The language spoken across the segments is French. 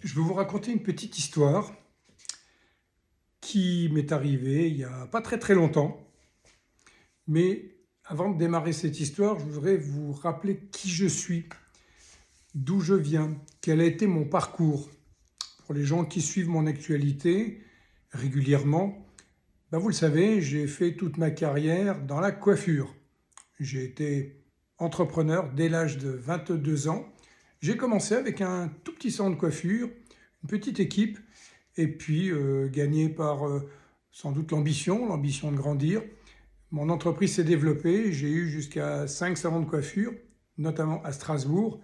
Je vais vous raconter une petite histoire qui m'est arrivée il n'y a pas très très longtemps. Mais avant de démarrer cette histoire, je voudrais vous rappeler qui je suis, d'où je viens, quel a été mon parcours. Pour les gens qui suivent mon actualité régulièrement, vous le savez, j'ai fait toute ma carrière dans la coiffure. J'ai été entrepreneur dès l'âge de 22 ans. J'ai commencé avec un tout petit salon de coiffure, une petite équipe, et puis gagné par sans doute l'ambition de grandir. Mon entreprise s'est développée, j'ai eu jusqu'à 5 salons de coiffure, notamment à Strasbourg,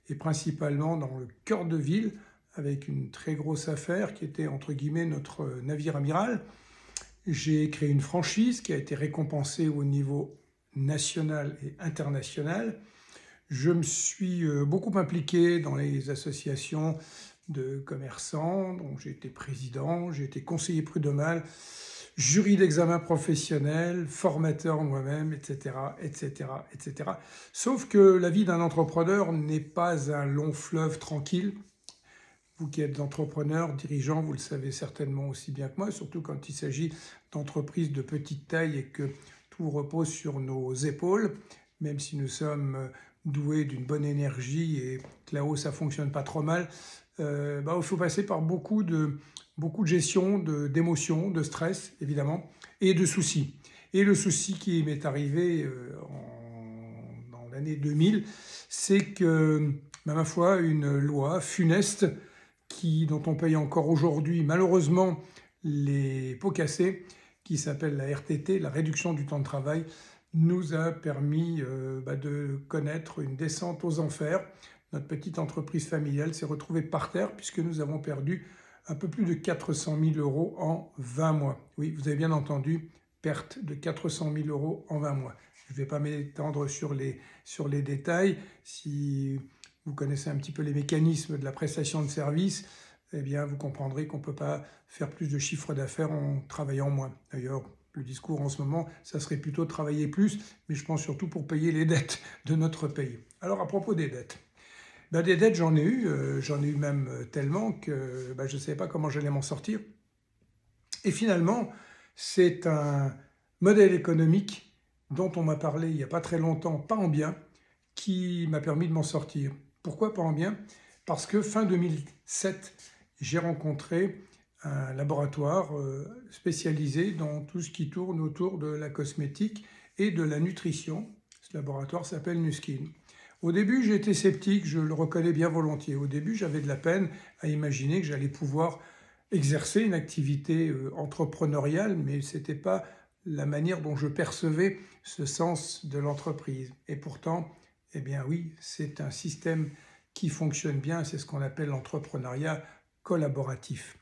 et principalement dans le cœur de ville, avec une très grosse affaire qui était entre guillemets notre navire amiral. J'ai créé une franchise qui a été récompensée au niveau national et international. Je me suis beaucoup impliqué dans les associations de commerçants, dont j'ai été président, j'ai été conseiller prud'homal, jury d'examen professionnel, formateur moi-même, etc., etc., etc. Sauf que la vie d'un entrepreneur n'est pas un long fleuve tranquille. Vous qui êtes entrepreneur, dirigeant, vous le savez certainement aussi bien que moi, surtout quand il s'agit d'entreprises de petite taille et que tout repose sur nos épaules, même si nous sommes doués d'une bonne énergie et que là-haut ça fonctionne pas trop mal, il faut passer par beaucoup de gestion, d'émotions, de stress évidemment, et de soucis. Et le souci qui m'est arrivé dans l'année 2000, c'est que, ma foi, une loi funeste dont on paye encore aujourd'hui malheureusement les pots cassés, qui s'appelle la RTT, la réduction du temps de travail, nous a permis de connaître une descente aux enfers. Notre petite entreprise familiale s'est retrouvée par terre puisque nous avons perdu un peu plus de 400 000 euros en 20 mois. Oui, vous avez bien entendu, perte de 400 000 euros en 20 mois. Je ne vais pas m'étendre sur les détails. Si vous connaissez un petit peu les mécanismes de la prestation de service, eh bien, vous comprendrez qu'on ne peut pas faire plus de chiffre d'affaires en travaillant moins. D'ailleurs, le discours en ce moment, ça serait plutôt de travailler plus, mais je pense surtout pour payer les dettes de notre pays. Alors, à propos des dettes, des dettes, j'en ai eu même tellement que je ne savais pas comment j'allais m'en sortir. Et finalement, c'est un modèle économique dont on m'a parlé il n'y a pas très longtemps, pas en bien, qui m'a permis de m'en sortir. Pourquoi pas en bien? Parce que fin 2007, j'ai rencontré un laboratoire spécialisé dans tout ce qui tourne autour de la cosmétique et de la nutrition. Ce laboratoire s'appelle Nuskin. Au début, j'ai été sceptique, je le reconnais bien volontiers. Au début, j'avais de la peine à imaginer que j'allais pouvoir exercer une activité entrepreneuriale, mais ce n'était pas la manière dont je percevais ce sens de l'entreprise. Et pourtant, eh bien oui, c'est un système qui fonctionne bien, c'est ce qu'on appelle l'entrepreneuriat collaboratif.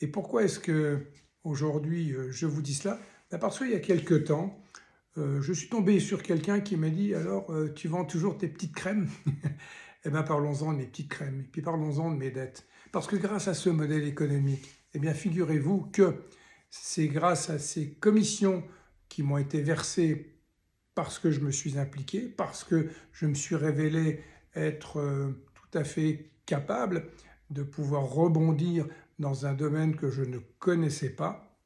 Et pourquoi est-ce que aujourd'hui je vous dis cela? Parce qu'il y a quelque temps, je suis tombé sur quelqu'un qui m'a dit alors tu vends toujours tes petites crèmes? Eh bien parlons-en de mes petites crèmes, et puis parlons-en de mes dettes. Parce que grâce à ce modèle économique, eh bien figurez-vous que c'est grâce à ces commissions qui m'ont été versées parce que je me suis impliqué, parce que je me suis révélé être tout à fait capable de pouvoir rebondir dans un domaine que je ne connaissais pas.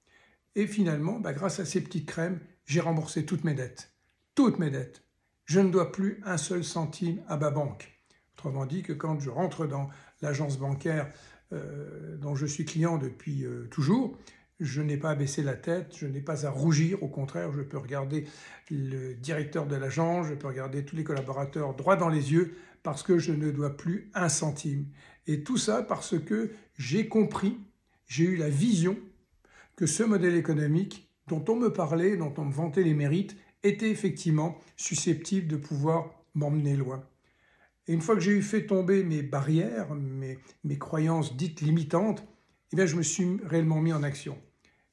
Et finalement, grâce à ces petites crèmes, j'ai remboursé toutes mes dettes. Toutes mes dettes. Je ne dois plus un seul centime à ma banque. Autrement dit que quand je rentre dans l'agence bancaire dont je suis client depuis toujours, je n'ai pas à baisser la tête, je n'ai pas à rougir, au contraire, je peux regarder le directeur de l'agence, je peux regarder tous les collaborateurs droit dans les yeux parce que je ne dois plus un centime. Et tout ça parce que j'ai compris, j'ai eu la vision que ce modèle économique dont on me parlait, dont on me vantait les mérites, était effectivement susceptible de pouvoir m'emmener loin. Et une fois que j'ai eu fait tomber mes barrières, mes croyances dites limitantes, eh bien, je me suis réellement mis en action.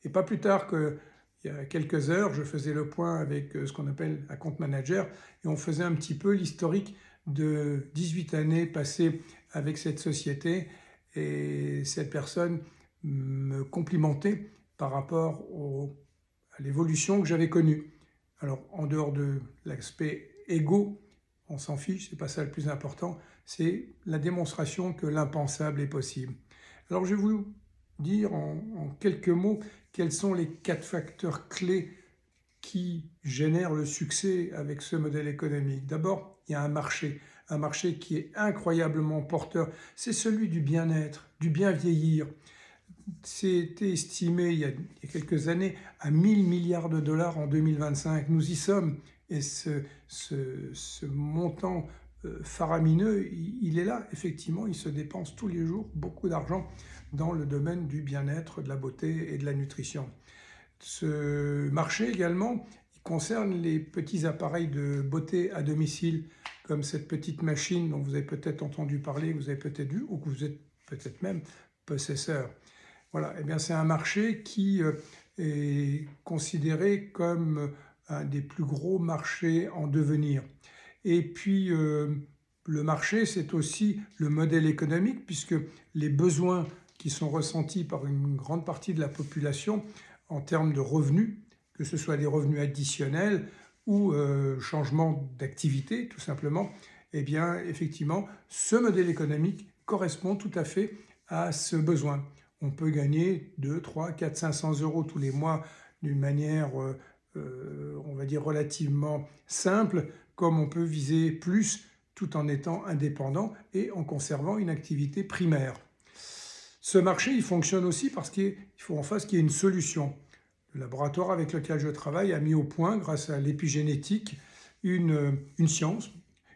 Et pas plus tard qu'il y a quelques heures, je faisais le point avec ce qu'on appelle un compte manager et on faisait un petit peu l'historique de 18 années passées avec cette société et cette personne me complimentait par rapport à l'évolution que j'avais connue. Alors, en dehors de l'aspect égo, on s'en fiche, c'est pas ça le plus important. C'est la démonstration que l'impensable est possible. Alors je vais vous dire en quelques mots quels sont les 4 facteurs clés qui génèrent le succès avec ce modèle économique. D'abord, il y a un marché qui est incroyablement porteur. C'est celui du bien-être, du bien vieillir. C'était estimé il y a quelques années à 1000 milliards de dollars en 2025. Nous y sommes. Et ce montant faramineux, il est là. Effectivement, il se dépense tous les jours beaucoup d'argent dans le domaine du bien-être, de la beauté et de la nutrition. Ce marché également, il concerne les petits appareils de beauté à domicile, comme cette petite machine dont vous avez peut-être entendu parler, vous avez peut-être vu, ou que vous êtes peut-être même possesseur. Voilà, eh bien c'est un marché qui est considéré comme un des plus gros marchés en devenir. Et puis le marché, c'est aussi le modèle économique, puisque les besoins qui sont ressentis par une grande partie de la population en termes de revenus, que ce soit des revenus additionnels ou changement d'activité, tout simplement, eh bien, effectivement, ce modèle économique correspond tout à fait à ce besoin. On peut gagner 2, 3, 4, 500 euros tous les mois d'une manière, on va dire, relativement simple, comme on peut viser plus tout en étant indépendant et en conservant une activité primaire. Ce marché, il fonctionne aussi parce qu'il faut en face qu'il y ait une solution. Le laboratoire avec lequel je travaille a mis au point, grâce à l'épigénétique, une science,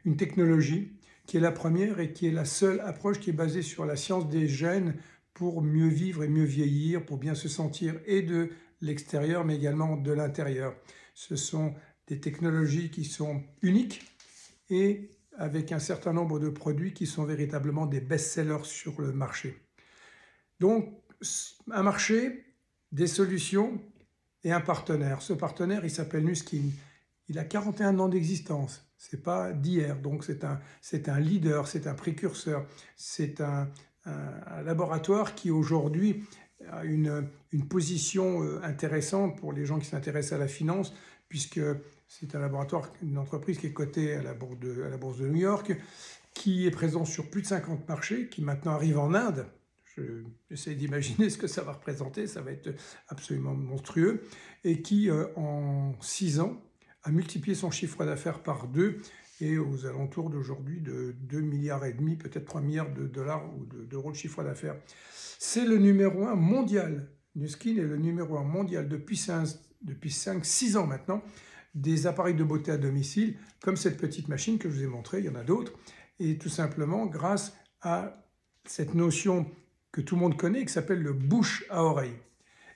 une technologie qui est la première et qui est la seule approche qui est basée sur la science des gènes pour mieux vivre et mieux vieillir, pour bien se sentir et de l'extérieur mais également de l'intérieur. Ce sont des technologies qui sont uniques et avec un certain nombre de produits qui sont véritablement des best-sellers sur le marché. Donc, un marché, des solutions et un partenaire. Ce partenaire, il s'appelle Nuskin. Il a 41 ans d'existence. Ce n'est pas d'hier. Donc, c'est un leader, c'est un précurseur. C'est un laboratoire qui, aujourd'hui, a une position intéressante pour les gens qui s'intéressent à la finance, puisque c'est un laboratoire, une entreprise qui est cotée à la bourse de New York, qui est présent sur plus de 50 marchés, qui maintenant arrive en Inde. J'essaie d'imaginer ce que ça va représenter, ça va être absolument monstrueux, et qui, en 6 ans, a multiplié son chiffre d'affaires par 2 et aux alentours d'aujourd'hui de 2,5 milliards, peut-être 3 milliards de dollars ou d'euros de chiffre d'affaires. C'est le numéro 1 mondial. Nuskin est le numéro 1 mondial depuis 5-6 ans maintenant des appareils de beauté à domicile, comme cette petite machine que je vous ai montrée, il y en a d'autres, et tout simplement grâce à cette notion que tout le monde connaît, qui s'appelle le bouche à oreille.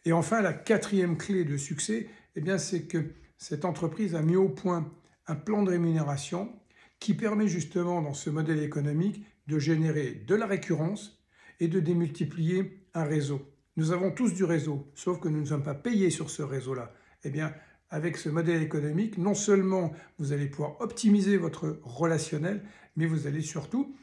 Et enfin, la 4e clé de succès, eh bien, c'est que cette entreprise a mis au point un plan de rémunération qui permet justement, dans ce modèle économique, de générer de la récurrence et de démultiplier un réseau. Nous avons tous du réseau, sauf que nous ne sommes pas payés sur ce réseau-là. Eh bien, avec ce modèle économique, non seulement vous allez pouvoir optimiser votre relationnel, mais vous allez surtout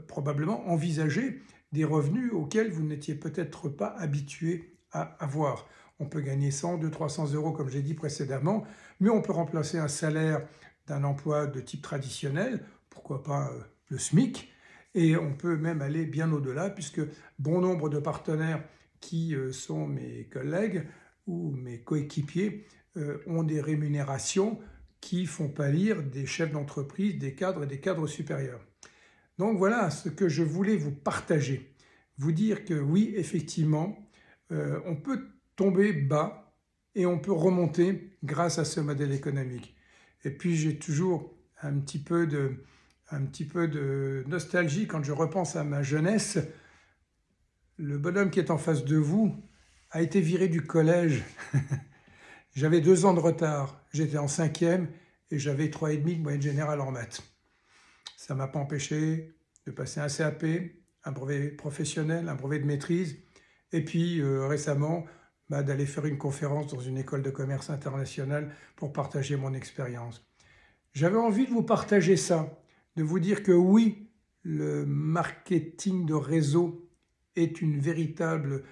probablement envisager des revenus auxquels vous n'étiez peut-être pas habitué à avoir. On peut gagner 100, 200, 300 euros comme j'ai dit précédemment, mais on peut remplacer un salaire d'un emploi de type traditionnel, pourquoi pas le SMIC, et on peut même aller bien au-delà puisque bon nombre de partenaires qui sont mes collègues ou mes coéquipiers ont des rémunérations qui font pâlir des chefs d'entreprise, des cadres et des cadres supérieurs. Donc voilà ce que je voulais vous partager. Vous dire que oui, effectivement, on peut tomber bas et on peut remonter grâce à ce modèle économique. Et puis j'ai toujours un petit peu de nostalgie quand je repense à ma jeunesse. Le bonhomme qui est en face de vous a été viré du collège. J'avais 2 ans de retard. J'étais en 5e et j'avais 3,5 de moyenne générale en maths. Ça ne m'a pas empêché de passer un CAP, un brevet professionnel, un brevet de maîtrise, et puis récemment d'aller faire une conférence dans une école de commerce internationale pour partager mon expérience. J'avais envie de vous partager ça, de vous dire que oui, le marketing de réseau est une véritable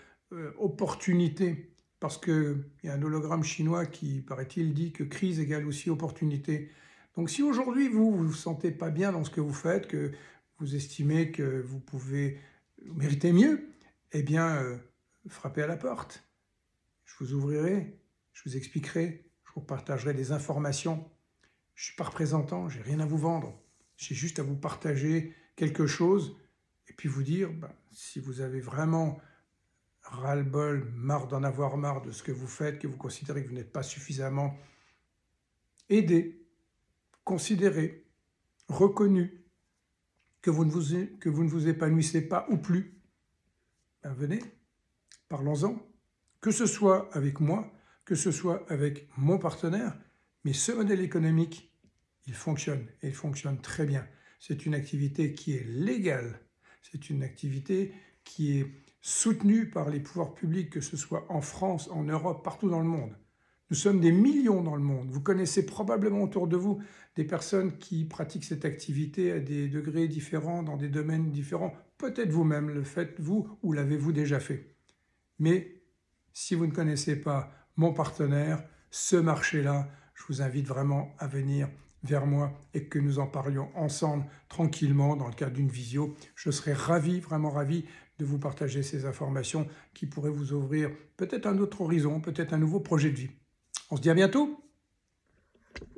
opportunité, parce qu'il y a un hologramme chinois qui, paraît-il, dit que crise égale aussi opportunité. Donc si aujourd'hui vous ne vous sentez pas bien dans ce que vous faites, que vous estimez que vous méritez mieux, eh bien, frappez à la porte. Je vous ouvrirai, je vous expliquerai, je vous partagerai des informations. Je ne suis pas représentant, je n'ai rien à vous vendre. J'ai juste à vous partager quelque chose et puis vous dire, si vous avez vraiment ras-le-bol, marre d'en avoir marre de ce que vous faites, que vous considérez que vous n'êtes pas suffisamment aidé, considéré, reconnu, que vous ne vous épanouissez pas ou plus, venez, parlons-en. Que ce soit avec moi, que ce soit avec mon partenaire, mais ce modèle économique, il fonctionne, et il fonctionne très bien. C'est une activité qui est légale, c'est une activité qui est soutenue par les pouvoirs publics, que ce soit en France, en Europe, partout dans le monde. Nous sommes des millions dans le monde. Vous connaissez probablement autour de vous des personnes qui pratiquent cette activité à des degrés différents, dans des domaines différents. Peut-être vous-même le faites-vous ou l'avez-vous déjà fait. Mais si vous ne connaissez pas mon partenaire, ce marché-là, je vous invite vraiment à venir vers moi et que nous en parlions ensemble, tranquillement, dans le cadre d'une visio. Je serai ravi, vraiment ravi, de vous partager ces informations qui pourraient vous ouvrir peut-être un autre horizon, peut-être un nouveau projet de vie. On se dit à bientôt!